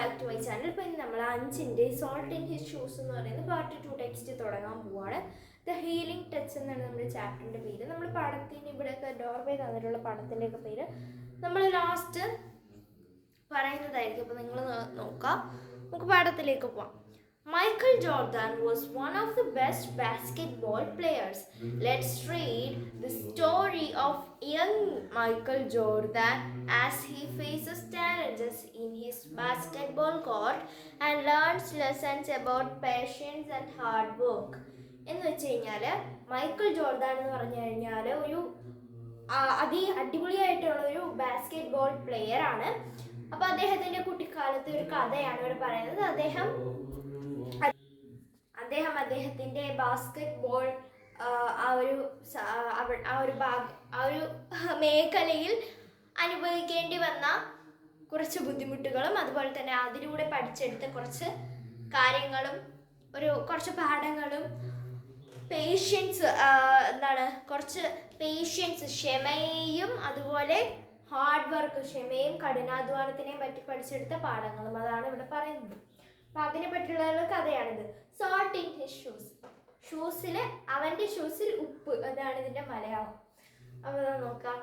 Back to my channel. ഇപ്പം നമ്മൾ 5ൻ്റെ salt in his shoes എന്ന് പറയുന്ന പാർട്ട് 2 ടെക്സ്റ്റ് തുടങ്ങാൻ പോവാണ്. ദ ഹീലിംഗ് ടച്ച് എന്നാണ് നമ്മുടെ ചാപ്റ്ററിൻ്റെ പേര്. നമ്മൾ പടത്തിന് ഇവിടെയൊക്കെ ഡോർവേ തന്നിട്ടുള്ള പടത്തിൻ്റെയൊക്കെ പേര് നമ്മൾ ലാസ്റ്റ് പറയുന്നതായിരിക്കും. അപ്പോൾ നിങ്ങൾ നോക്കാം. നമുക്ക് പാഠത്തിലേക്ക് പോവാം. Michael Jordan was one of the best basketball players. Let's read the story of young Michael Jordan as he faces challenges in his basketball court and learns lessons about patience and hard work. എന്ന് വെച്ച് കഴിഞ്ഞാൽ Michael Jordan എന്ന് പറഞ്ഞു കഴിഞ്ഞാൽ ഒരു അടിപൊളിയായിട്ടുള്ള ഒരു basket ball player ആണ്. അപ്പോൾ അദ്ദേഹത്തിൻ്റെ കുട്ടിക്കാലത്തെ ഒരു കഥയാണ് ഇവിടെ പറയുന്നത്. അദ്ദേഹത്തിൻ്റെ ബാസ്കറ്റ് ബോൾ ആ ഒരു മേഖലയിൽ അനുഭവിക്കേണ്ടി വന്ന കുറച്ച് ബുദ്ധിമുട്ടുകളും അതുപോലെ തന്നെ അതിലൂടെ പഠിച്ചെടുത്ത കുറച്ച് കാര്യങ്ങളും കുറച്ച് പാഠങ്ങളും കുറച്ച് പേഷ്യൻസ്, ക്ഷമയും അതുപോലെ ഹാർഡ് വർക്ക്, ക്ഷമയും കഠിനാധ്വാനത്തിനെയും പറ്റി പഠിച്ചെടുത്ത പാഠങ്ങളും അതാണ് ഇവിടെ പറയുന്നത്. അപ്പം അതിനെ പറ്റിയുള്ള കഥയാണിത്. സോൾട്ട് ഇൻ ഹിസ് ഷൂസ്, അവൻ്റെ ഷൂസിൽ ഉപ്പ്, അതാണ് ഇതിൻ്റെ മലയാളം. അപ്പോൾ നോക്കാം.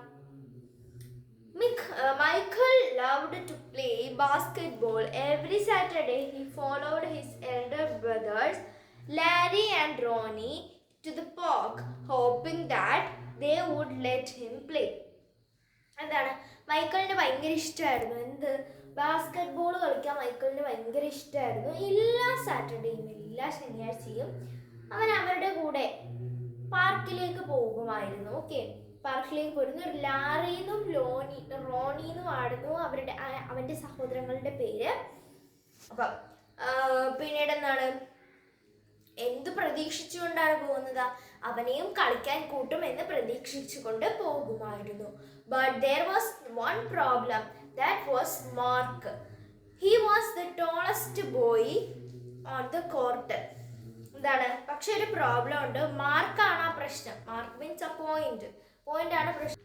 Michael loved to play basketball. Every Saturday he followed his elder brothers Larry and Ronnie to the park, hoping that they would let him play. എന്താണ്, മൈക്കിളിന് ഭയങ്കര ഇഷ്ടമായിരുന്നു ബാസ്കറ്റ് ബോൾ കളിക്കാൻ. മൈക്കിളിന് ഭയങ്കര ഇഷ്ടമായിരുന്നു. എല്ലാ സാറ്റർഡേയും എല്ലാ ശനിയാഴ്ചയും അവൻ അവരുടെ കൂടെ പാർക്കിലേക്ക് പോകുമായിരുന്നു. ഓക്കെ, പാർക്കിലേക്ക് പോയിരുന്നു. ലാറിന്നും റോണിന്നും ആയിരുന്നു അവൻ്റെ സഹോദരങ്ങളുടെ പേര്. അപ്പം പിന്നീട് എന്ത് പ്രതീക്ഷിച്ചുകൊണ്ടാണ് പോകുന്നത്? അവനെയും കളിക്കാൻ കൂട്ടുമെന്ന് പ്രതീക്ഷിച്ചുകൊണ്ട് പോകുമായിരുന്നു. But there was one problem, that was Mark. He was the tallest boy on the court. പക്ഷെ ഒരു പ്രോബ്ലം ഉണ്ട്. മാർക്കാണ് ആ പ്രശ്നം. മാർക്ക് മീൻസ് പോയിന്റ് ആണ് പ്രശ്നം.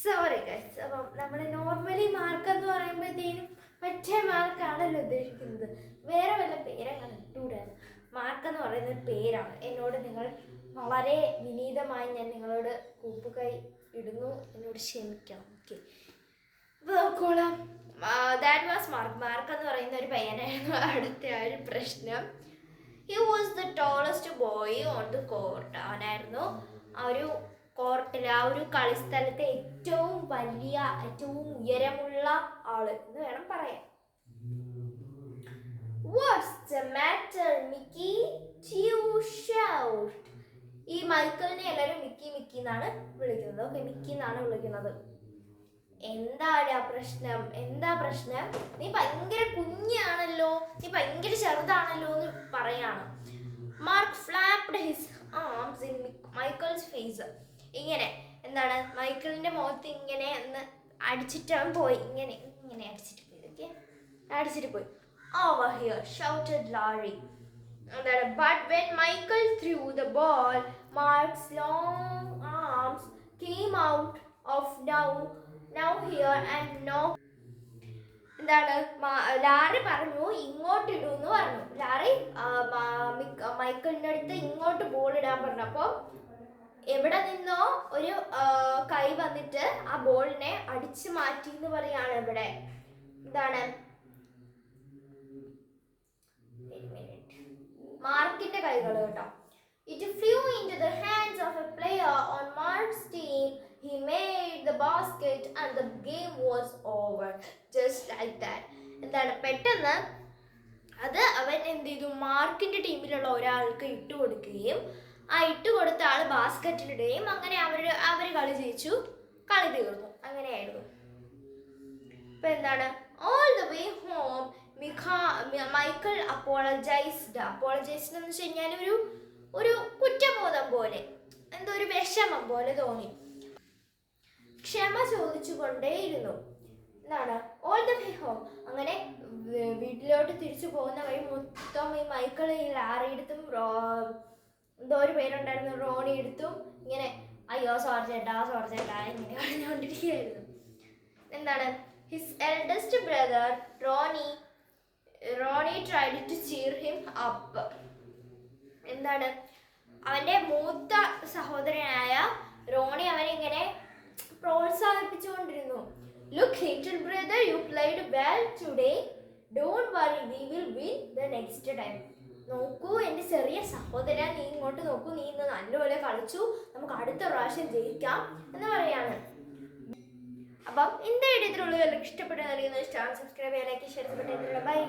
Sorry guys. അപ്പം നമ്മൾ നോർമലി മാർക്ക് എന്ന് പറയുമ്പോഴത്തേനും മറ്റേ മാർക്കാണല്ലോ ഉദ്ദേശിക്കുന്നത്. വേറെ വല്ല പേരങ്ങനെ ഇട്ടൂടാണ്. മാർക്ക് എന്ന് പറയുന്ന ഒരു പേരാണ്. എന്നോട് നിങ്ങൾ വളരെ വിനീതമായി ഞാൻ നിങ്ങളോട് കൂപ്പുകൈ ഇടുന്നു, എന്നോട് ക്ഷമിക്കണം. ഓക്കെ, അപ്പോൾ നോക്കോളാം. ദാറ്റ് വാസ് മാർക്ക് എന്ന് പറയുന്ന ഒരു പയ്യനായിരുന്നു അടുത്ത ഒരു പ്രശ്നം. He was the tallest boy on the court. അവനായിരുന്നു ആ ഒരു കോർട്ടിൽ, ആ ഒരു കളിസ്ഥലത്തെ ഏറ്റവും ഉയരമുള്ള ആള് എന്ന് വേണം പറയാൻ. What's the matter, Mickey? You shout. ഈ മൈക്കിളിനെ എല്ലാവരും മിക്കി എന്നാണ് വിളിക്കുന്നത്. ഓക്കെ, മിക്കി എന്നാണ് വിളിക്കുന്നത്. എന്താ പ്രശ്നം? നീ ഭയങ്കര കുഞ്ഞാണല്ലോ, നീ ഭയങ്കര ചെറുതാണല്ലോ എന്ന് പറയാണ്. Mark flapped his arms in Michael's face. ഇങ്ങനെ മൈക്കിളിന്റെ മുഖത്ത് ഇങ്ങനെ ഒന്ന് അടിച്ചിട്ട് അവൻ പോയി. ഇങ്ങനെ അടിച്ചിട്ട് പോയി. ഓക്കെ, അടിച്ചിട്ട് പോയി. Over here, shouted Larry. But when Michael threw the ball, Mark's long arms came out of now here and now. Larry പറഞ്ഞു ഇങ്ങോട്ട് ഇടൂ എന്ന് പറഞ്ഞു. ലാറി മൈക്കിളിൻ്റെ അടുത്ത് ഇങ്ങോട്ട് ബോൾ ഇടാൻ പറഞ്ഞു. അപ്പോൾ എവിടെ നിന്നോ ഒരു കൈ വന്നിട്ട് ആ ബോളിനെ അടിച്ചു മാറ്റി എന്ന് പറയാണ് ഇവിടെ. മാർക്കിന്റെ കൈകൾ കേട്ടോ. It flew into the hands of a player on Mark's team. He made the basket and the game was over. Just like that. പെട്ടെന്ന് അത് അവൻ എന്ത് ചെയ്തു? മാർക്കിന്റെ ടീമിലുള്ള ഒരാൾക്ക് ഇട്ട് കൊടുക്കുകയും ആ ഇട്ട് കൊടുത്ത ആൾ ബാസ്കറ്റിലിടുകയും അങ്ങനെ അവർ കളി ജയിച്ചു, കളി തീർന്നു. അങ്ങനെയായിരുന്നു. ഇപ്പൊ all the way home Michael apologised എന്ന് വെച്ച് കഴിഞ്ഞാൽ ഒരു കുറ്റബോധം പോലെ, ഒരു വിഷമം പോലെ തോന്നി. ക്ഷമ ചോദിച്ചുകൊണ്ടേയിരുന്നു. All the way home. അങ്ങനെ വീട്ടിലോട്ട് തിരിച്ചു പോകുന്ന വഴി മൊത്തം ഈ മൈക്കിൾ ഈ ലാറി എടുത്തും എന്തോ ഒരു പേരുണ്ടായിരുന്നു, റോണി എടുത്തും ഇങ്ങനെ അയ്യോ സോറി ചേട്ടാ ഇങ്ങനെ പറഞ്ഞുകൊണ്ടിരിക്കുകയായിരുന്നു. His eldest brother Ronnie Ronnie tried to cheer him up. എന്താണ്, അവന്റെ മൂത്ത സഹോദരനായ റോണി അവനെ ഇങ്ങനെ പ്രോത്സാഹിപ്പിച്ചുകൊണ്ടിരുന്നു. Look little brother, you played well today. Don't worry, we will win the next time. നോക്കൂ എൻ്റെ ചെറിയ സഹോദരൻ, നീ ഇങ്ങോട്ട് നോക്കൂ, നീ ഇന്ന് നല്ലപോലെ കളിച്ചു, നമുക്ക് അടുത്ത പ്രാവശ്യം ജയിക്കാം എന്ന് പറയാണ്. അപ്പം ഇന്നത്തെ വീഡിയോ ഇത്രയുള്ളൂ. ഇഷ്ടപ്പെട്ട നൽകുന്ന ഇഷ്ടമാണ്. സബ്സ്ക്രൈബ് ചെയ്യാൻ, ലൈക്ക്, ഷെയർ, ബൈ.